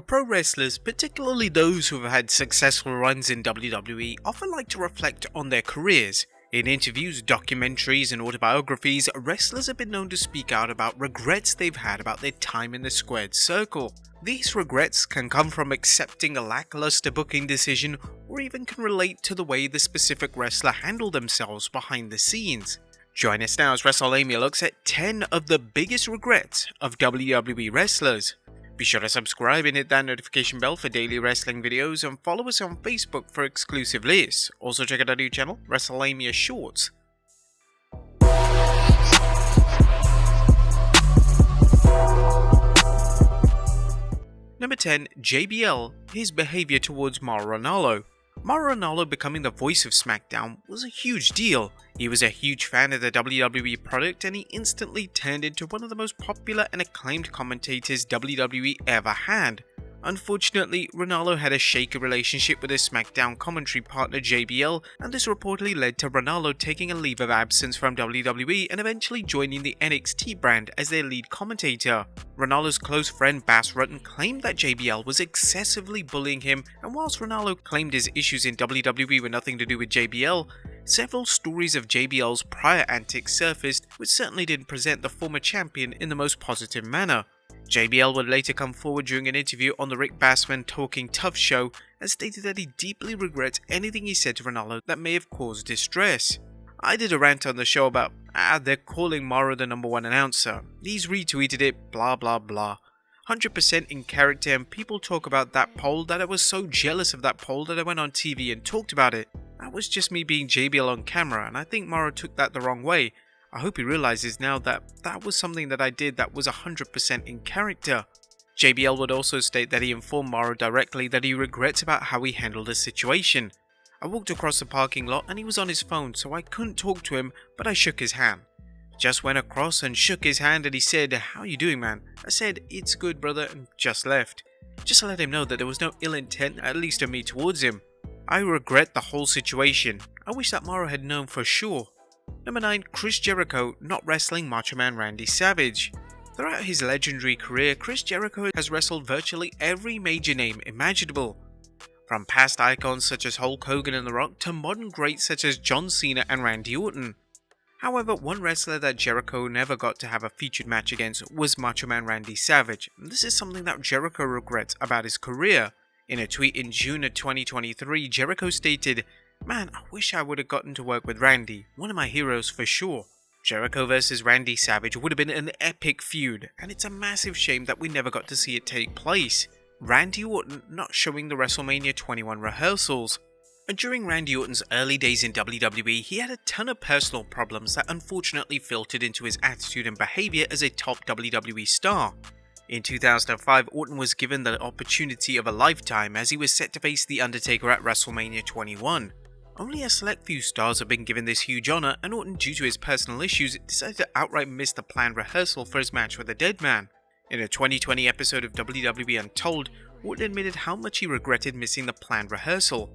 Pro wrestlers, particularly those who have had successful runs in WWE, often like to reflect on their careers. In interviews, documentaries, and autobiographies, wrestlers have been known to speak out about regrets they've had about their time in the squared circle. These regrets can come from accepting a lackluster booking decision, or even can relate to the way the specific wrestler handled themselves behind the scenes. Join us now as Wrestlelamia looks at 10 of the biggest regrets of WWE wrestlers. Be sure to subscribe and hit that notification bell for daily wrestling videos, and follow us on Facebook for exclusive lists. Also check out our new channel, Wrestlelamia Shorts. Number 10. JBL, his behavior towards Mauro Ranallo. Mauro Ranallo becoming the voice of SmackDown was a huge deal. He was a huge fan of the WWE product, and he instantly turned into one of the most popular and acclaimed commentators WWE ever had. Unfortunately, Ranallo had a shaky relationship with his SmackDown commentary partner JBL, and this reportedly led to Ranallo taking a leave of absence from WWE and eventually joining the NXT brand as their lead commentator. Ranallo's close friend Bass Rutten claimed that JBL was excessively bullying him, and whilst Ranallo claimed his issues in WWE were nothing to do with JBL, several stories of JBL's prior antics surfaced, which certainly didn't present the former champion in the most positive manner. JBL would later come forward during an interview on the Rick Bassman Talking Tough show and stated that he deeply regrets anything he said to Ranallo that may have caused distress. I did a rant on the show about, they're calling Mauro the number one announcer. He's retweeted it, blah blah blah. 100% in character, and people talk about that poll that I was so jealous of that poll that I went on TV and talked about it. That was just me being JBL on camera, and I think Mauro took that the wrong way. I hope he realizes now that that was something that I did that was 100% in character. JBL would also state that he informed Mauro directly that he regrets about how he handled the situation. I walked across the parking lot and he was on his phone, so I couldn't talk to him, but I shook his hand. Just went across and shook his hand, and he said, "How you doing, man?" I said, "It's good, brother," and just left. Just to let him know that there was no ill intent, at least of me towards him. I regret the whole situation. I wish that Mauro had known for sure. Number 9. Chris Jericho not wrestling Macho Man Randy Savage. Throughout his legendary career, Chris Jericho has wrestled virtually every major name imaginable. From past icons such as Hulk Hogan and The Rock to modern greats such as John Cena and Randy Orton. However, one wrestler that Jericho never got to have a featured match against was Macho Man Randy Savage. This is something that Jericho regrets about his career. In a tweet in June of 2023, Jericho stated, "Man, I wish I would have gotten to work with Randy, one of my heroes for sure." Jericho vs Randy Savage would have been an epic feud, and it's a massive shame that we never got to see it take place. Randy Orton not showing the WrestleMania 21 rehearsals. And during Randy Orton's early days in WWE, he had a ton of personal problems that unfortunately filtered into his attitude and behavior as a top WWE star. In 2005, Orton was given the opportunity of a lifetime as he was set to face The Undertaker at WrestleMania 21. Only a select few stars have been given this huge honour, and Orton, due to his personal issues, decided to outright miss the planned rehearsal for his match with the Dead Man. In a 2020 episode of WWE Untold, Orton admitted how much he regretted missing the planned rehearsal.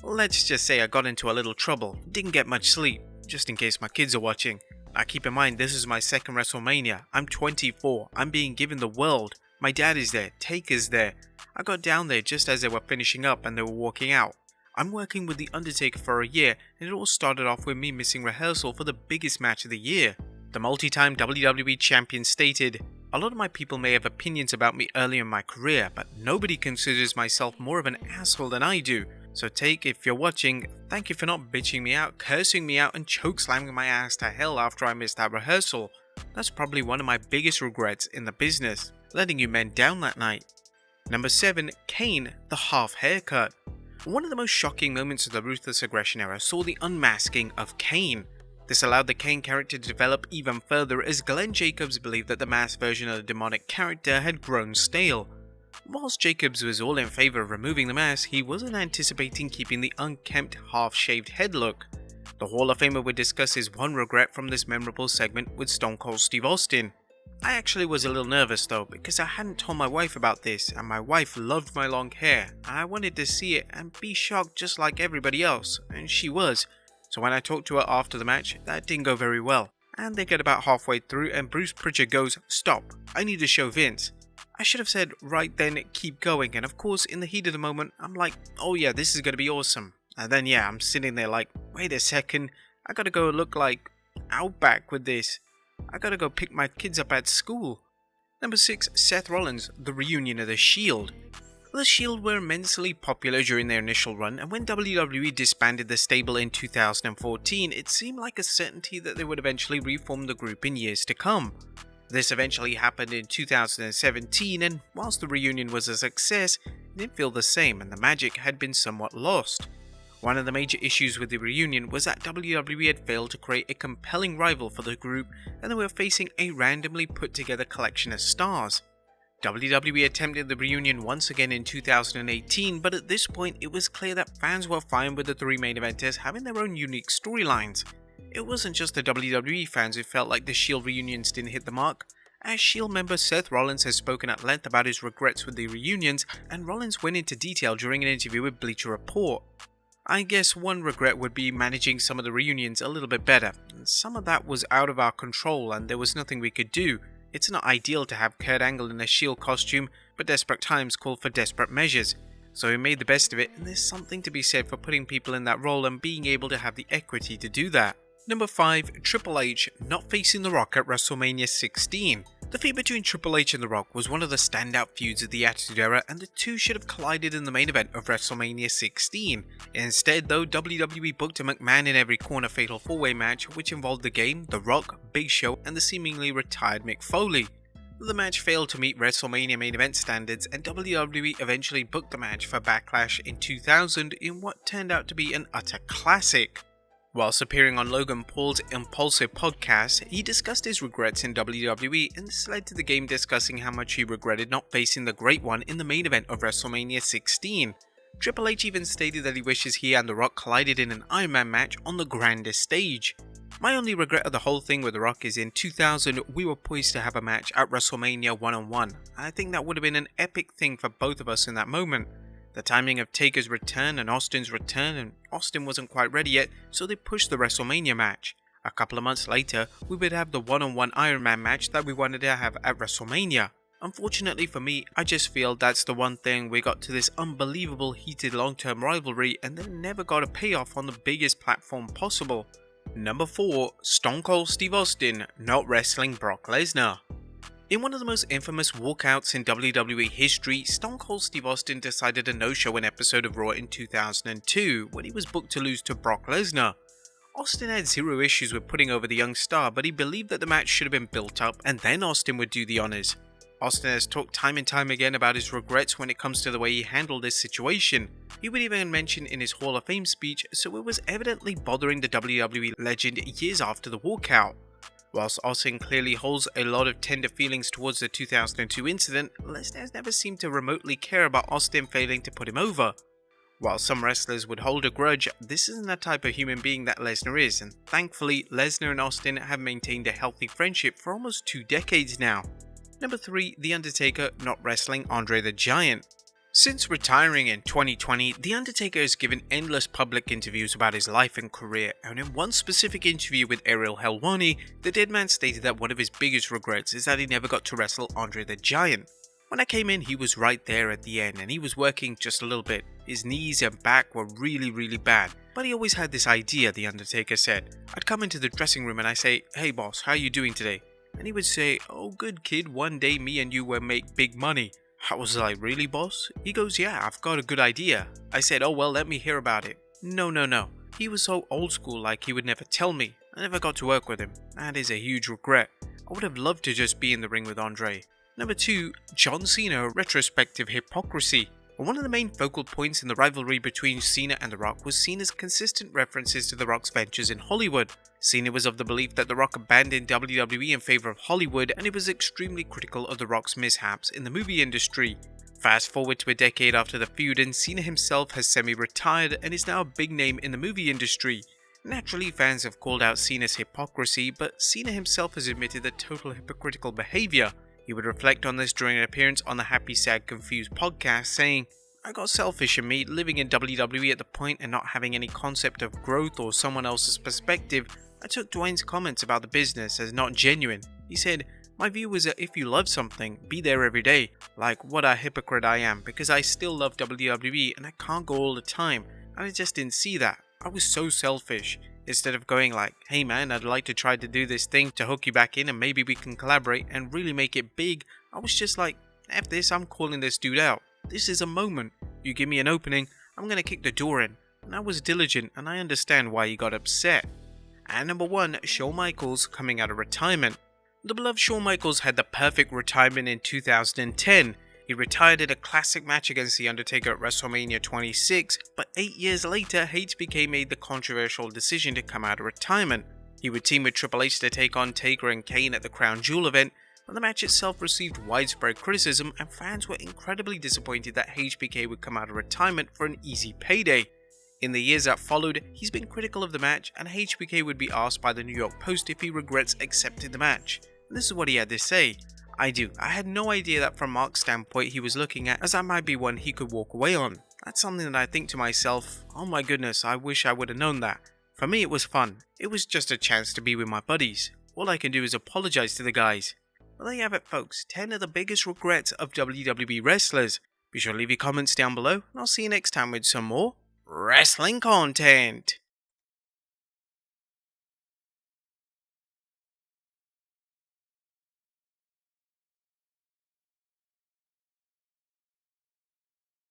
"Let's just say I got into a little trouble, didn't get much sleep, just in case my kids are watching. Now keep in mind, this is my second WrestleMania. I'm 24, I'm being given the world. My dad is there, Taker's there. I got down there just as they were finishing up and they were walking out. I'm working with The Undertaker for a year, and it all started off with me missing rehearsal for the biggest match of the year." The multi-time WWE champion stated, "A lot of my people may have opinions about me early in my career, but nobody considers myself more of an asshole than I do. So Take, if you're watching, thank you for not bitching me out, cursing me out, and chokeslamming my ass to hell after I missed that rehearsal. That's probably one of my biggest regrets in the business, letting you men down that night." Number 7. Kane, the half haircut. One of the most shocking moments of the Ruthless Aggression era saw the unmasking of Kane. This allowed the Kane character to develop even further, as Glenn Jacobs believed that the masked version of the demonic character had grown stale. Whilst Jacobs was all in favour of removing the mask, he wasn't anticipating keeping the unkempt, half-shaved head look. The Hall of Famer would discuss his one regret from this memorable segment with Stone Cold Steve Austin. "I actually was a little nervous though, because I hadn't told my wife about this, and my wife loved my long hair, and I wanted to see it and be shocked just like everybody else, and she was. So when I talked to her after the match, that didn't go very well. And they get about halfway through and Bruce Pritchard goes, 'Stop, I need to show Vince.' I should have said right then, keep going, and of course in the heat of the moment I'm like, oh yeah, this is gonna be awesome. And then yeah, I'm sitting there like, wait a second, I gotta go look like Outback with this. I gotta go pick my kids up at school. Number 6, Seth Rollins, the reunion of The Shield. The Shield were immensely popular during their initial run, and when WWE disbanded the stable in 2014, it seemed like a certainty that they would eventually reform the group in years to come. This eventually happened in 2017, and whilst the reunion was a success, it didn't feel the same and the magic had been somewhat lost. One of the major issues with the reunion was that WWE had failed to create a compelling rival for the group, and they were facing a randomly put together collection of stars. WWE attempted the reunion once again in 2018, but at this point it was clear that fans were fine with the 3 main eventers having their own unique storylines. It wasn't just the WWE fans who felt like the Shield reunions didn't hit the mark, as Shield member Seth Rollins has spoken at length about his regrets with the reunions, and Rollins went into detail during an interview with Bleacher Report. I guess one regret would be managing some of the reunions a little bit better. Some of that was out of our control and there was nothing we could do. It's not ideal to have Kurt Angle in a Shield costume, but desperate times call for desperate measures. So we made the best of it, and there's something to be said for putting people in that role and being able to have the equity to do that. Number 5, Triple H not facing The Rock at WrestleMania 16. The feud between Triple H and The Rock was one of the standout feuds of the Attitude Era, and the two should have collided in the main event of WrestleMania 16. Instead though, WWE booked a McMahon in every corner fatal 4-way match, which involved The Game, The Rock, Big Show, and the seemingly retired Mick Foley. The match failed to meet WrestleMania main event standards, and WWE eventually booked the match for Backlash in 2000 in what turned out to be an utter classic. Whilst appearing on Logan Paul's Impulsive podcast, he discussed his regrets in WWE, and this led to The Game discussing how much he regretted not facing the Great One in the main event of WrestleMania 16. Triple H even stated that he wishes he and The Rock collided in an Iron Man match on the grandest stage. My only regret of the whole thing with The Rock is in 2000 we were poised to have a match at WrestleMania 1-on-1. I think that would have been an epic thing for both of us in that moment. The timing of Taker's return and Austin's return, and Austin wasn't quite ready yet, so they pushed the WrestleMania match. A couple of months later, we would have the 1-on-1 Iron Man match that we wanted to have at WrestleMania. Unfortunately for me, I just feel that's the one thing we got to this unbelievable heated long-term rivalry and then never got a payoff on the biggest platform possible. Number 4, Stone Cold Steve Austin not wrestling Brock Lesnar. In one of the most infamous walkouts in WWE history, Stone Cold Steve Austin decided to no-show an episode of Raw in 2002 when he was booked to lose to Brock Lesnar. Austin had zero issues with putting over the young star, but he believed that the match should have been built up and then Austin would do the honors. Austin has talked time and time again about his regrets when it comes to the way he handled this situation. He would even mention in his Hall of Fame speech, so it was evidently bothering the WWE legend years after the walkout. Whilst Austin clearly holds a lot of tender feelings towards the 2002 incident, Lesnar has never seemed to remotely care about Austin failing to put him over. While some wrestlers would hold a grudge, this isn't the type of human being that Lesnar is, and thankfully Lesnar and Austin have maintained a healthy friendship for almost 2 decades now. Number 3, The Undertaker not wrestling Andre the Giant. Since retiring in 2020, The Undertaker has given endless public interviews about his life and career, and in one specific interview with Ariel Helwani, the dead man stated that one of his biggest regrets is that he never got to wrestle Andre the Giant. When I came in, he was right there at the end, and he was working just a little bit. His knees and back were really bad, but he always had this idea, The Undertaker said. I'd come into the dressing room and I say, "Hey boss, how you doing today?" And he would say, "Oh good kid, one day me and you will make big money." I was like, "Really boss?" He goes, "Yeah, I've got a good idea." I said, "Oh well, let me hear about it." No. He was so old school, like he would never tell me. I never got to work with him. That is a huge regret. I would have loved to just be in the ring with Andre. Number 2, John Cena retrospective hypocrisy. One of the main focal points in the rivalry between Cena and The Rock was Cena's consistent references to The Rock's ventures in Hollywood. Cena was of the belief that The Rock abandoned WWE in favor of Hollywood, and he was extremely critical of The Rock's mishaps in the movie industry. Fast forward to a decade after the feud, and Cena himself has semi-retired and is now a big name in the movie industry. Naturally, fans have called out Cena's hypocrisy, but Cena himself has admitted the total hypocritical behavior. He would reflect on this during an appearance on the Happy Sad Confused podcast, saying, "I got selfish in me, living in WWE at the point and not having any concept of growth or someone else's perspective. I took Dwayne's comments about the business as not genuine. He said, My view was that if you love something, be there every day. Like, what a hypocrite I am, because I still love WWE and I can't go all the time, and I just didn't see that. I was so selfish. Instead of going like, hey man, I'd like to try to do this thing to hook you back in and maybe we can collaborate and really make it big, I was just like, F this, I'm calling this dude out. This is a moment. You give me an opening, I'm gonna kick the door in. And I was diligent and I understand why he got upset. And number 1, Shawn Michaels coming out of retirement. The beloved Shawn Michaels had the perfect retirement in 2010. He retired in a classic match against The Undertaker at WrestleMania 26, but 8 years later, HBK made the controversial decision to come out of retirement. He would team with Triple H to take on Taker and Kane at the Crown Jewel event, but the match itself received widespread criticism and fans were incredibly disappointed that HBK would come out of retirement for an easy payday. In the years that followed, he's been critical of the match, and HBK would be asked by the New York Post if he regrets accepting the match. And this is what he had to say. I had no idea that from Mark's standpoint he was looking at, as that might be one he could walk away on. That's something that I think to myself, oh my goodness, I wish I would have known that. For me it was fun. It was just a chance to be with my buddies. All I can do is apologize to the guys. Well, there you have it folks, 10 of the biggest regrets of WWE wrestlers. Be sure to leave your comments down below, and I'll see you next time with some more wrestling content.